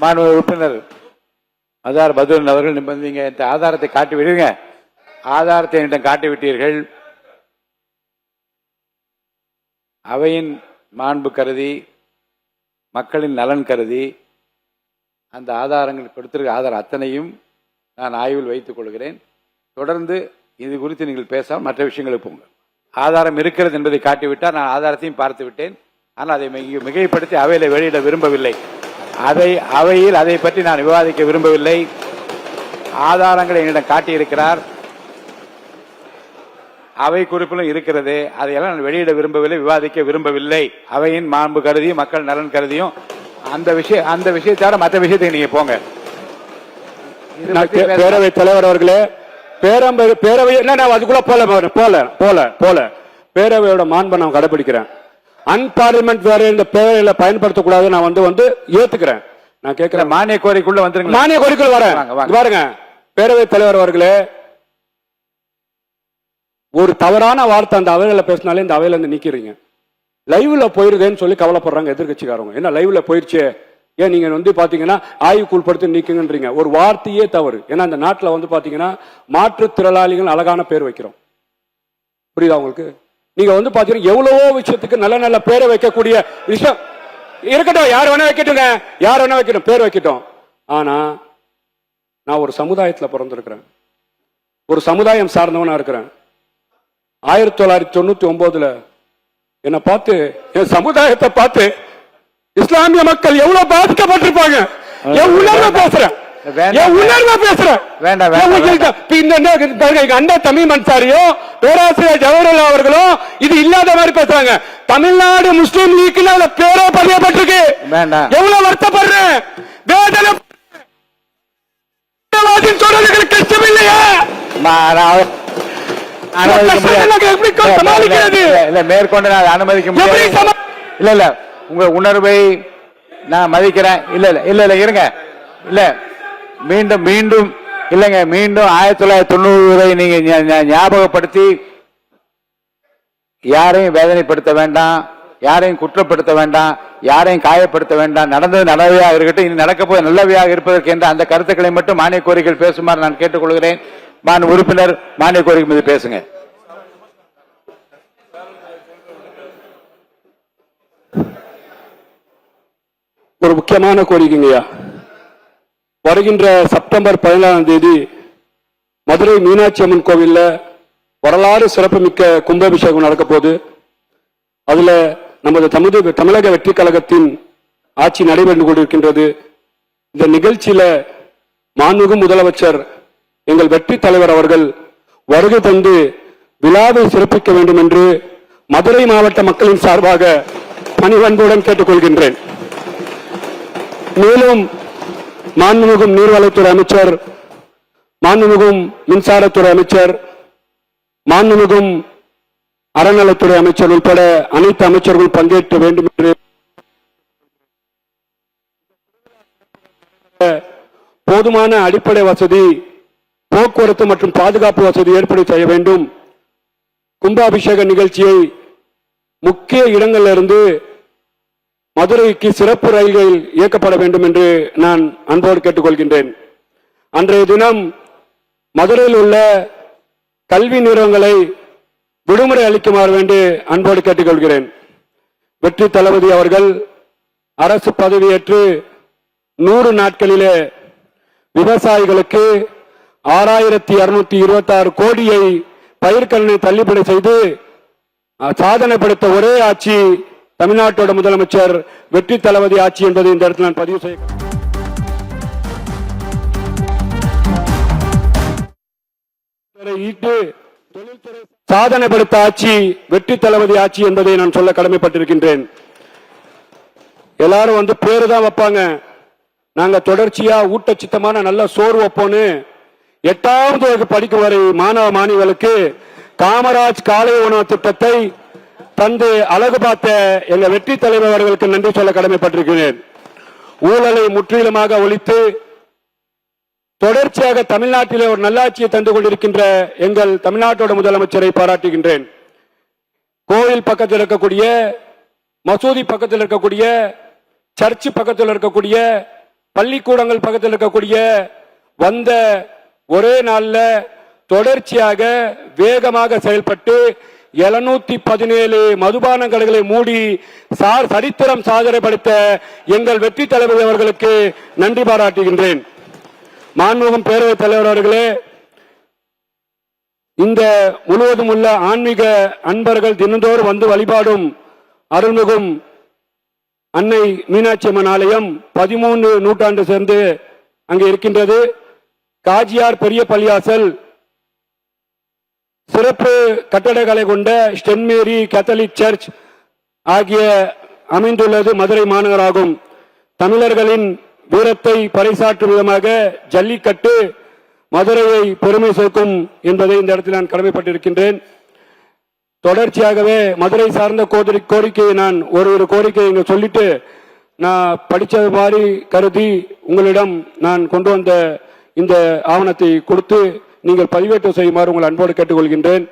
மாண்பு உறுப்பினர் அதார் பதுரன் அவர்கள் நீங்க இந்த ஆதாரத்தை காட்டி விடுங்க. ஆதாரத்தை என்னிடம் காட்டிவிட்டீர்கள். அவையின் மாண்பு கருதி, மக்களின் நலன் கருதி அந்த ஆதாரங்கள் கொடுத்திருக்க ஆதாரம் அத்தனையும் நான் ஆய்வில் வைத்துக் கொள்கிறேன். தொடர்ந்து இது குறித்து நீங்கள் பேசாமல் மற்ற விஷயங்களுக்கு போங்க. ஆதாரம் இருக்கிறது என்பதை காட்டிவிட்டால் நான் ஆதாரத்தையும் பார்த்து விட்டேன். ஆனால் அதை மிகைப்படுத்தி அவையில் வெளியிட விரும்பவில்லை. அவையில் அதை பற்றி நான் விவாதிக்க விரும்பவில்லை. ஆதாரங்களை என்னிடம் காட்டியிருக்கிறார். அவை குறிப்பிலும் இருக்கிறது. அதையெல்லாம் நான் வெளியிட விரும்பவில்லை, விவாதிக்க விரும்பவில்லை. அவையின் மாண்பு கருதி, மக்கள் நலன் கருதியும் அந்த விஷயத்தோட மற்ற விஷயத்துக்கு நீங்க போங்க. பேரவைத் தலைவர் அவர்களே, பேரவை அதுக்குள்ள போல பேரவையோட மாண்பை நான் கடைபிடிக்கிறேன். அன்பார்லிமெண்ட் வேற இந்த பேரவையில பயன்படுத்தக்கூடாது. நான் வந்து ஏத்துக்கிறேன். நான் கேட்கிறேன், மானிய கோரிக்கைக்குள்ள வந்துருங்க. மானிய கோரிக்கைக்குள்ள வரேன். பாருங்க, பேரவைத் தலைவர் அவர்களே, ஒரு தவறான வார்த்தை அந்த அவையில பேசினாலே இந்த அவையில இருந்து நீக்கிறீங்க. லைவ்ல போயிருதேன்னு சொல்லி கவலைப்படுறாங்க எதிர்கட்சிக்காரங்க. என்ன லைவ்ல போயிருச்சு, ஏன் நீங்க பாத்தீங்கன்னா ஆய்வுக்கு உட்படுத்தி நீக்குங்கன்றீங்க. ஒரு வார்த்தையே தவறு. ஏன்னா இந்த நாட்டில் பாத்தீங்கன்னா மாற்றுத்திறனாளிகள் அழகான பேர் வைக்கிறோம். புரியுதா உங்களுக்கு? நீங்க பாத்தீங்கன்னா எவ்வளவோ விஷயத்துக்கு நல்ல நல்ல பேரை வைக்கக்கூடிய விஷயம் இருக்கட்டும். யார் வேணா வைக்கட்டுங்க, யார் வேணா வைக்கட்டும், பேர் வைக்கட்டும். ஆனா நான் ஒரு சமுதாயத்துல பிறந்திருக்கிறேன், ஒரு சமுதாயம் சார்ந்தவனா இருக்கிறேன். 1999 என்னை பார்த்து, என் சமுதாயத்தை பார்த்து இஸ்லாமிய மக்கள் எவ்வளவு பாதிக்கப்பட்டிருப்பாங்க. என் உணர்வை பேசுறேன், அண்ணா தமிழ் அன்சாரியோ பேராசிரியர் ஜவஹர்லால் அவர்களும் இது இல்லாத மாதிரி பேசுறாங்க. தமிழ்நாடு முஸ்லீம் லீக் பேரோ பதியப்பட்டிருக்கு. எவ்வளவு வருத்தப்படுறேன், வேதனை சொல்றதுக்கு கஷ்டம் இல்லையா? மேற்கொண்டு நான் அனுமதிக்க முடியாது. இல்ல உங்க உணர்வை நான் மதிக்கிறேன். இல்ல இருங்க. இல்ல மீண்டும் இல்லைங்க, மீண்டும் 1990 நீங்க ஞாபகப்படுத்தி யாரையும் வேதனைப்படுத்த வேண்டாம், யாரையும் குற்றப்படுத்த வேண்டாம், யாரையும் காயப்படுத்த வேண்டாம். நடந்தது நல்லவையாக இருக்கட்டும், இனி நடக்க போது நல்லவையாக இருப்பதற்கு என்ற அந்த கருத்துக்களை மட்டும் மானிய கோரிக்கைகள் பேசுமாறு நான் கேட்டுக்கொள்கிறேன். மாண்பு உறுப்பினர் மானிய கோரிக்கை மீது பேசுங்க. ஒரு முக்கியமான கோரிக்கைங்கய்யா. வருகின்ற செப்டம்பர் 14ஆம் தேதி மதுரை மீனாட்சி அம்மன் கோவில்ல வரலாறு சிறப்புமிக்க கும்பாபிஷேகம் நடக்க போகுது. அதுல நமது தமிழக வெற்றி கழகத்தின் ஆட்சி நடைபெற்று கொண்டிருக்கின்றது. இந்த நிகழ்ச்சியில மாண்புமிகு முதலமைச்சர் எங்கள் வெற்றி தலைவர் அவர்கள் வருகை தந்து விழாவை சிறப்பிக்க வேண்டும் என்று மதுரை மாவட்ட மக்களின் சார்பாக பணிவன்புடன் கேட்டுக்கொள்கின்றேன். மேலும் மாண்புமிகும் நீர்வளத்துறை அமைச்சர், மாண்புமிகும் மின்சாரத்துறை அமைச்சர், மாண்புமிகும் அறநிலைத்துறை அமைச்சர் உட்பட அனைத்து அமைச்சர்கள் பங்கேற்க வேண்டும் என்று போதுமான அடிப்படை வசதி, போக்குவரத்து மற்றும் பாதுகாப்பு வசதி ஏற்படுத்தி செய்ய வேண்டும். கும்பாபிஷேக நிகழ்ச்சியை முக்கிய இடங்களிலிருந்து மதுரைக்கு சிறப்பு ரயில்கள் இயக்கப்பட வேண்டும் என்று நான் அன்போடு கேட்டுக்கொள்கின்றேன். அன்றைய தினம் மதுரையில் உள்ள கல்வி நிறுவனங்களை விடுமுறை அளிக்குமாறு வேண்டி அன்போடு கேட்டுக்கொள்கிறேன். வெற்றி தளபதி அவர்கள் அரசு பதவியேற்று 100 நாட்களிலே விவசாயிகளுக்கு 6226 கோடியை பயிர்க்கடனை தள்ளுபடி செய்து சாதனை படைத்த ஒரே ஆட்சி தமிழ்நாட்டோட முதலமைச்சர் வெற்றி தளபதி ஆட்சி என்பதை இந்த இடத்தில் நான் பதிவு செய்ய சாதனை படைத்த ஆட்சி வெற்றி தளபதி ஆட்சி என்பதை நான் சொல்ல கடமைப்பட்டிருக்கின்றேன். எல்லாரும் பேரு தான் வைப்பாங்க. நாங்க தொடர்ச்சியா ஊட்டச்சத்தமான நல்ல சோறு வைப்போன்னு 8ஆவது வகுப்பு படிக்கும் வரை மாணவ மாணவிகளுக்கு காமராஜ் காலை உணவு திட்டத்தை தந்து அழகு பார்த்த எங்க வெற்றி தலைவர் அவர்களுக்கு நன்றி சொல்ல கடமைப்பட்டிருக்கிறேன். ஊழலை முற்றிலுமாக ஒழித்து தொடர்ச்சியாக தமிழ்நாட்டிலே ஒரு நல்லாட்சியை தந்து கொண்டிருக்கின்ற எங்கள் தமிழ்நாட்டோட முதலமைச்சரை பாராட்டுகின்றேன். கோயில் பக்கத்தில் இருக்கக்கூடிய, மசூதி பக்கத்தில் இருக்கக்கூடிய, சர்ச்சு பக்கத்தில் இருக்கக்கூடிய பள்ளிக்கூடங்கள் பக்கத்தில் இருக்கக்கூடிய வந்த ஒரே நாள்ல தொடர்ச்சியாக வேகமாக செயல்பட்டு 717 மதுபான கடைகளை மூடி சரித்திரம் சாதனை படைத்த எங்கள் வெற்றி தலைவர் அவர்களுக்கு நன்றி பாராட்டுகின்றேன். மாண்புமிகு பேரவைத் தலைவர் அவர்களே, இந்த முழுவதும் உள்ள ஆன்மீக அன்பர்கள் தினந்தோறும் வந்து வழிபாடும் அருள்மிகும் அன்னை மீனாட்சி அம்மன் ஆலயம் 13 நூற்றாண்டு சேர்ந்து அங்கே இருக்கின்றது. காஜியார் பெரிய பள்ளியாசல் சிறப்பு கட்டடக்கலை கொண்ட ஸ்டென் மேரி கேத்தலிக் சர்ச் ஆகிய அமைந்துள்ளது மதுரை மாநகராகும். தமிழர்களின் வீரத்தை பறைசாற்றும் விதமாக ஜல்லிக்கட்டு மதுரையை பெருமை சேர்க்கும் என்பதை இந்த இடத்தில் நான் கடமைப்பட்டிருக்கின்றேன். தொடர்ச்சியாகவே மதுரை சார்ந்த கோரிக்கையை நான் ஒரு கோரிக்கையை இங்க சொல்லிட்டு நான் படிச்சது மாதிரி கருதி உங்களிடம் நான் கொண்டு வந்த இந்த ஆவணத்தை கொடுத்து நீங்கள் பதிவேற்றம் செய்யுமாறு உங்கள் அன்போடு கேட்டுக்கொள்கின்றேன்.